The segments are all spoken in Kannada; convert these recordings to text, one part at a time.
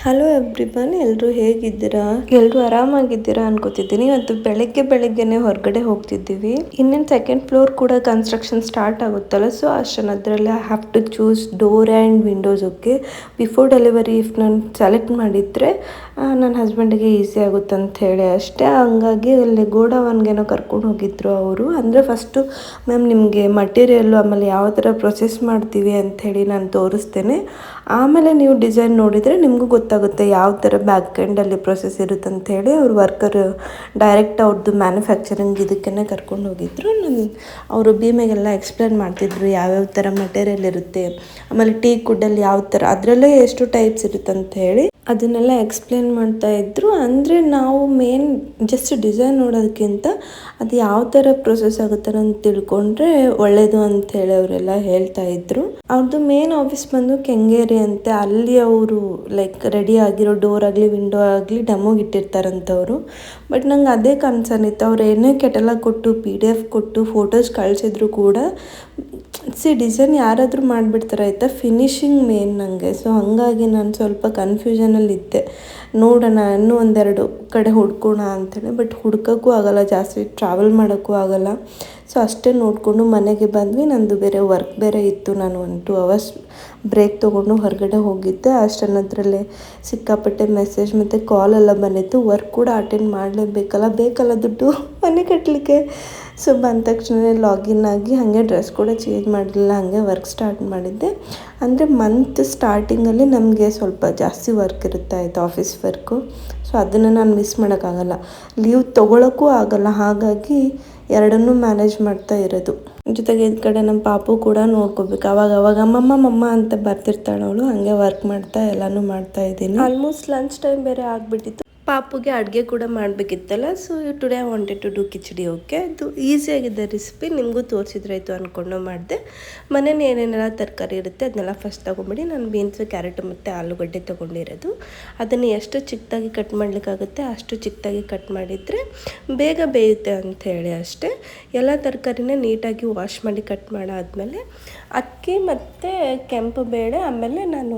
ಹಲೋ ಎವ್ರಿವನ್, ಎಲ್ಲರೂ ಹೇಗಿದ್ದೀರಾ? ಎಲ್ಲರೂ ಆರಾಮಾಗಿದ್ದೀರಾ ಅನ್ಕೋತಿದ್ದೀನಿ. ಇವತ್ತು ಬೆಳಗ್ಗೆನೆ ಹೊರಗಡೆ ಹೋಗ್ತಿದ್ದೀವಿ. ಇನ್ನೇನು ಸೆಕೆಂಡ್ ಫ್ಲೋರ್ ಕೂಡ ಕನ್ಸ್ಟ್ರಕ್ಷನ್ ಸ್ಟಾರ್ಟ್ ಆಗುತ್ತಲ್ಲ, ಸೊ ಅಷ್ಟರಲ್ಲೇ I have to choose door and windows. Okay, before delivery if ನಾನು ಸೆಲೆಕ್ಟ್ ಮಾಡಿದರೆ ನನ್ನ ಹಸ್ಬೆಂಡಿಗೆ ಈಸಿ ಆಗುತ್ತೆ ಅಂತ ಹೇಳಿ ಅಷ್ಟೇ. ಹಂಗಾಗಿ ಅಲ್ಲಿ ಗೋಡವನ್ಗೇನೋ ಕರ್ಕೊಂಡು ಹೋಗಿದ್ರು ಅವರು. ಅಂದರೆ ಫಸ್ಟು ಮ್ಯಾಮ್ ನಿಮಗೆ ಮಟೀರಿಯಲ್ಲು ಆಮೇಲೆ ಯಾವ ಥರ ಪ್ರೊಸೆಸ್ ಮಾಡ್ತೀವಿ ಅಂಥೇಳಿ ನಾನು ತೋರಿಸ್ತೇನೆ, ಆಮೇಲೆ ನೀವು ಡಿಸೈನ್ ನೋಡಿದರೆ ನಿಮಗೂ ಗೊತ್ತಾಗುತ್ತೆ ಯಾವ ಥರ ಬ್ಯಾಕ್ ಎಂಡಲ್ಲಿ ಪ್ರೊಸೆಸ್ ಇರುತ್ತೆ ಅಂಥೇಳಿ. ಅವ್ರು ವರ್ಕರ್ ಡೈರೆಕ್ಟ್ ಅವ್ರದ್ದು ಮ್ಯಾನುಫ್ಯಾಕ್ಚರಿಂಗ್ ಇದಕ್ಕೇ ಕರ್ಕೊಂಡು ಹೋಗಿದ್ರು. ಅವರು ಭೀಮೆಗೆಲ್ಲ ಎಕ್ಸ್ಪ್ಲೇನ್ ಮಾಡ್ತಿದ್ರು ಯಾವ್ಯಾವ ಥರ ಮಟೀರಿಯಲ್ ಇರುತ್ತೆ, ಆಮೇಲೆ ಟೀ ಕುಡ್ಡಲ್ಲಿ ಯಾವ ಥರ ಅದರಲ್ಲೇ ಎಷ್ಟು ಟೈಪ್ಸ್ ಇರುತ್ತೆ ಅಂತ ಹೇಳಿ ಅದನ್ನೆಲ್ಲ ಎಕ್ಸ್ಪ್ಲೇನ್ ಮಾಡ್ತಾ ಇದ್ರು. ಅಂದರೆ ನಾವು ಮೇನ್ ಜಸ್ಟ್ ಡಿಸೈನ್ ನೋಡೋದಕ್ಕಿಂತ ಅದು ಯಾವ ಥರ ಪ್ರೊಸೆಸ್ ಆಗುತ್ತೆ ಅಂತ ತಿಳ್ಕೊಂಡ್ರೆ ಒಳ್ಳೆಯದು ಅಂಥೇಳಿ ಅವರೆಲ್ಲ ಹೇಳ್ತಾ ಇದ್ರು. ಅವ್ರದ್ದು ಮೇನ್ ಆಫೀಸ್ ಬಂದು ಕೆಂಗೇರಿ ಅಂತೆ. ಅಲ್ಲಿ ಅವರು ಲೈಕ್ ರೆಡಿ ಆಗಿರೋ ಡೋರ್ ಆಗಲಿ ವಿಂಡೋ ಆಗಲಿ ಡೆಮೋಗೆ ಇಟ್ಟಿರ್ತಾರಂಥವ್ರು. ಬಟ್ ನಂಗೆ ಅದೇ ಕನ್ಸರ್ನ್ ಇತ್ತು. ಅವ್ರು ಏನೇ ಕೆಟಲಾಗ್ ಕೊಟ್ಟು PDF ಕೊಟ್ಟು ಫೋಟೋಸ್ ಕಳಿಸಿದ್ರು ಕೂಡ ಡಿಸೈನ್ ಯಾರಾದರೂ ಮಾಡಿಬಿಡ್ತಾರೆ ಆಯಿತಾ, ಫಿನಿಶಿಂಗ್ ಮೇನ್ ನನಗೆ. ಸೊ ಹಾಗಾಗಿ ನಾನು ಸ್ವಲ್ಪ ಕನ್ಫ್ಯೂಷನಲ್ಲಿದ್ದೆ. ನೋಡೋಣ ಇನ್ನೂ ಒಂದೆರಡು ಕಡೆ ಹುಡ್ಕೋಣ ಅಂಥೇಳಿ, ಬಟ್ ಹುಡ್ಕೋಕ್ಕೂ ಆಗೋಲ್ಲ, ಜಾಸ್ತಿ ಟ್ರಾವೆಲ್ ಮಾಡೋಕ್ಕೂ ಆಗೋಲ್ಲ. ಸೊ ಅಷ್ಟೇ ನೋಡಿಕೊಂಡು ಮನೆಗೆ ಬಂದ್ವಿ. ನಂದು ಬೇರೆ ವರ್ಕ್ ಬೇರೆ ಇತ್ತು. ನಾನು 1-2 ಅವರ್ಸ್ ಬ್ರೇಕ್ ತೊಗೊಂಡು ಹೊರಗಡೆ ಹೋಗಿದ್ದೆ. ಅಷ್ಟನ್ನದ್ರಲ್ಲೇ ಸಿಕ್ಕಾಪಟ್ಟೆ ಮೆಸೇಜ್ ಮತ್ತು ಕಾಲೆಲ್ಲ ಬಂದಿತ್ತು. ವರ್ಕ್ ಕೂಡ ಅಟೆಂಡ್ ಬೇಕಲ್ಲ ದುಡ್ಡು ಮನೆ ಕಟ್ಟಲಿಕ್ಕೆ. ಸೊ ಬಂದ ತಕ್ಷಣ ಲಾಗಿನ್ ಆಗಿ ಹಾಗೆ ಡ್ರೆಸ್ ಕೂಡ ಚೇಂಜ್ ಮಾಡಲಿಲ್ಲ, ಹಾಗೆ ವರ್ಕ್ ಸ್ಟಾರ್ಟ್ ಮಾಡಿದ್ದೆ. ಅಂದರೆ ಮಂತ್ ಸ್ಟಾರ್ಟಿಂಗಲ್ಲಿ ನಮಗೆ ಸ್ವಲ್ಪ ಜಾಸ್ತಿ ವರ್ಕ್ ಇರುತ್ತೆ ಆಯಿತು, ಆಫೀಸ್ ವರ್ಕು. ಸೊ ಅದನ್ನು ನಾನು ಮಿಸ್ ಮಾಡೋಕ್ಕಾಗಲ್ಲ, ಲೀವ್ ತೊಗೊಳಕ್ಕೂ ಆಗಲ್ಲ. ಹಾಗಾಗಿ ಎರಡನ್ನೂ ಮ್ಯಾನೇಜ್ ಮಾಡ್ತಾ ಇರೋದು. ಜೊತೆಗೆ ಈ ಕಡೆ ನಮ್ಮ ಪಾಪು ಕೂಡ ನೋಡ್ಕೋಬೇಕು. ಅವಾಗ ಮಮ್ಮ ಅಂತ ಬರ್ತಿರ್ತಾಳೆ ಅವಳು. ಹಾಗೆ ವರ್ಕ್ ಮಾಡ್ತಾ ಎಲ್ಲನೂ ಮಾಡ್ತಾ ಇದ್ದೀನಿ. ಆಲ್ಮೋಸ್ಟ್ ಲಂಚ್ ಟೈಮ್ ಬೇರೆ ಆಗಿಬಿಟ್ಟಿತ್ತು. ಪಾಪುಗೆ ಅಡುಗೆ ಕೂಡ ಮಾಡಬೇಕಿತ್ತಲ್ಲ. So today I wanted to do khichdi. Okay, ಅದು ಈಸಿಯಾಗಿದೆ ರೆಸಿಪಿ, ನಿಮಗೂ ತೋರಿಸಿದ್ರಾಯ್ತು ಅಂದ್ಕೊಂಡು ಮಾಡಿದೆ. ಮನೇಲಿ ಏನೇನೆಲ್ಲ ತರಕಾರಿ ಇರುತ್ತೆ ಅದನ್ನೆಲ್ಲ ಫಸ್ಟ್ ತೊಗೊಂಬಿಡಿ. ನಾನು ಬೀನ್ಸ್, ಕ್ಯಾರೆಟು ಮತ್ತು ಆಲೂಗಡ್ಡೆ ತೊಗೊಂಡಿರೋದು. ಅದನ್ನು ಎಷ್ಟು ಚಿಕ್ಕದಾಗಿ ಕಟ್ ಮಾಡಲಿಕ್ಕಾಗುತ್ತೆ ಅಷ್ಟು ಚಿಕ್ಕದಾಗಿ ಕಟ್ ಮಾಡಿದರೆ ಬೇಗ ಬೇಯುತ್ತೆ ಅಂಥೇಳಿ ಅಷ್ಟೇ. ಎಲ್ಲ ತರಕಾರಿನ ನೀಟಾಗಿ ವಾಶ್ ಮಾಡಿ ಕಟ್ ಮಾಡಾದಮೇಲೆ ಅಕ್ಕಿ ಮತ್ತು ಕೆಂಪು ಬೇಳೆ, ಆಮೇಲೆ ನಾನು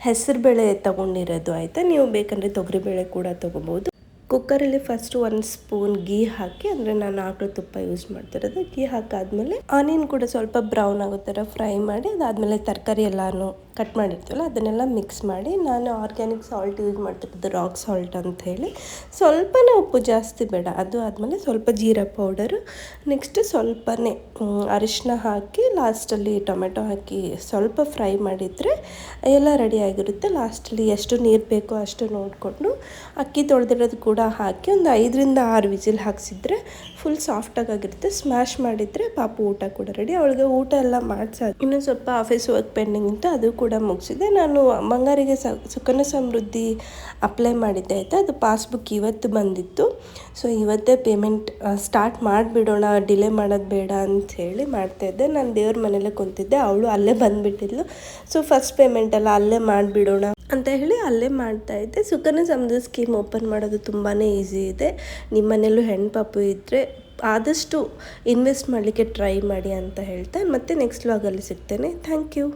ಹೆಸರು ಬೇಳೆ ತೊಗೊಂಡಿರೋದು ಆಯಿತಾ. ನೀವು ಬೇಕಂದರೆ ತೊಗರಿಬೇಳೆ ಕೂಡ ತೊಗೋಬೋದು. ಕುಕ್ಕರಲ್ಲಿ ಫಸ್ಟು 1 ಸ್ಪೂನ್ ಗೀ ಹಾಕಿ, ಅಂದರೆ ನಾನು ಆಕಳು ತುಪ್ಪ ಯೂಸ್ ಮಾಡ್ತಿರೋದು. ಗೀ ಹಾಕಾದ್ಮೇಲೆ ಆನಿಯನ್ ಕೂಡ ಸ್ವಲ್ಪ ಬ್ರೌನ್ ಆಗೋ ಥರ ಫ್ರೈ ಮಾಡಿ, ಅದಾದಮೇಲೆ ತರಕಾರಿ ಎಲ್ಲನೂ ಕಟ್ ಮಾಡಿರ್ತೀವಲ್ಲ ಅದನ್ನೆಲ್ಲ ಮಿಕ್ಸ್ ಮಾಡಿ, ನಾನು ಆರ್ಗ್ಯಾನಿಕ್ ಸಾಲ್ಟ್ ಯೂಸ್ ಮಾಡ್ತಿರೋದು, ರಾಕ್ ಸಾಲ್ಟ್ ಅಂಥೇಳಿ. ಸ್ವಲ್ಪನೇ ಉಪ್ಪು, ಜಾಸ್ತಿ ಬೇಡ. ಅದು ಆದಮೇಲೆ ಸ್ವಲ್ಪ ಜೀರಾ ಪೌಡರು, ನೆಕ್ಸ್ಟ್ ಸ್ವಲ್ಪನೇ ಅರಿಶಿನ ಹಾಕಿ, ಲಾಸ್ಟಲ್ಲಿ ಟೊಮೆಟೊ ಹಾಕಿ ಸ್ವಲ್ಪ ಫ್ರೈ ಮಾಡಿದರೆ ಎಲ್ಲ ರೆಡಿಯಾಗಿರುತ್ತೆ. ಲಾಸ್ಟಲ್ಲಿ ಎಷ್ಟು ನೀರು ಬೇಕೋ ಅಷ್ಟು ನೋಡಿಕೊಂಡು ಅಕ್ಕಿ ತೊಳೆದಿರೋದು ಕೂಡ ಹಾಕಿ ಒಂದು 5-6 ವಿಸಿಲ್ ಹಾಕಿಸಿದ್ರೆ ಫುಲ್ ಸಾಫ್ಟಾಗಿರುತ್ತೆ. ಸ್ಮ್ಯಾಶ್ ಮಾಡಿದರೆ ಪಾಪು ಊಟ ಕೂಡ ರೆಡಿ. ಅವಳಿಗೆ ಊಟ ಎಲ್ಲ ಮಾಡಿಸಾದ ಇನ್ನೂ ಸ್ವಲ್ಪ ಆಫೀಸ್ ವರ್ಕ್ ಪೆಂಡಿಂಗ್ ಇತ್ತು, ಅದು ಕೂಡ ಮುಗಿಸಿದೆ. ನಾನು ಬಂಗಾರಿಗೆ ಸುಕನ್ಯಾ ಸಮೃದ್ಧಿ ಅಪ್ಲೈ ಮಾಡಿದ್ದೆ ಆಯಿತಾ. ಅದು ಪಾಸ್ಬುಕ್ ಇವತ್ತು ಬಂದಿತ್ತು. ಸೊ ಇವತ್ತೇ ಪೇಮೆಂಟ್ ಸ್ಟಾರ್ಟ್ ಮಾಡಿಬಿಡೋಣ, ಡಿಲೇ ಮಾಡೋದು ಬೇಡ ಅಂಥೇಳಿ ಮಾಡ್ತಾಯಿದ್ದೆ. ನಾನು ದೇವ್ರ ಮನೆಯಲ್ಲೇ ಕುಂತಿದ್ದೆ, ಅವಳು ಅಲ್ಲೇ ಬಂದುಬಿಟ್ಟಿದ್ಲು. ಸೊ ಫಸ್ಟ್ ಪೇಮೆಂಟೆಲ್ಲ ಅಲ್ಲೇ ಮಾಡಿಬಿಡೋಣ ಅಂತ ಹೇಳಿ ಅಲ್ಲೇ ಮಾಡ್ತಾಯಿದ್ದೆ. ಸುಕನ್ಯಾ ಸಮೃದ್ಧಿ ಸ್ಕೀಮ್ ಓಪನ್ ಮಾಡೋದು ತುಂಬಾ ಈಸಿ ಇದೆ. ನಿಮ್ಮ ಮನೇಲೂ ಹೆಣ್ಣು ಪಾಪು ಇದ್ದರೆ ಆದಷ್ಟು ಇನ್ವೆಸ್ಟ್ ಮಾಡಲಿಕ್ಕೆ ಟ್ರೈ ಮಾಡಿ ಅಂತ ಹೇಳ್ತಾ ಮತ್ತೆ ನೆಕ್ಸ್ಟ್ ವ್ಲಾಗಲ್ಲಿ ಸಿಗ್ತೇನೆ. Thank you.